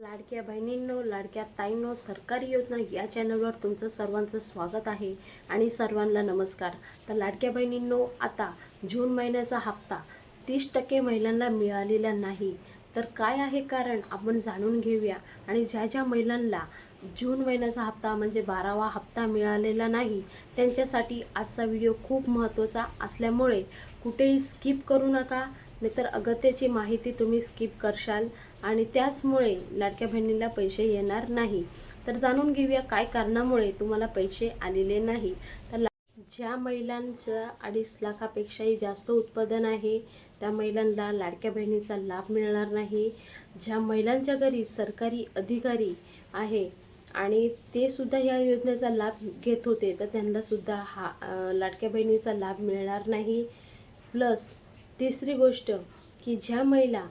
लाडक्या बहिणींनो, लाडक्या ताईंनो, सरकारी योजना या चॅनलवर तुमचं सर्वांचं स्वागत आहे आणि सर्वांना नमस्कार. तर लाडक्या बहिणींनो, आता जून महिन्याचा हप्ता 30% महिलांना मिळालेला नाही. तर काय आहे कारण आपण जाणून घेऊया. आणि ज्या ज्या महिलांना जून महिन्याचा हप्ता म्हणजे 12वा हप्ता मिळालेला नाही, त्यांच्यासाठी आजचा व्हिडिओ खूप महत्त्वाचा असल्यामुळे कुठेही स्किप करू नका, नाहीतर अगत्याची माहिती तुम्ही स्किप करशाल आणि त्याचमुळे लाडक्या बहिणीला पैसे येणार नाही. तर जाणून घेऊया काय कारणामुळे तुम्हाला पैसे आलेले नाही. तर ज्या महिलांचं 2.5 लाखापेक्षाही जास्त उत्पादन आहे त्या महिलांना लाडक्या बहिणीचा लाभ मिळणार नाही. ज्या महिलांच्या घरी सरकारी अधिकारी आहे आणि ते सुद्धा या योजनेचा लाभ घेत होते तर त्यांना सुद्धा लाडक्या बहिणीचा लाभ मिळणार नाही. प्लस तिसरी गोष्ट की ज्या महिला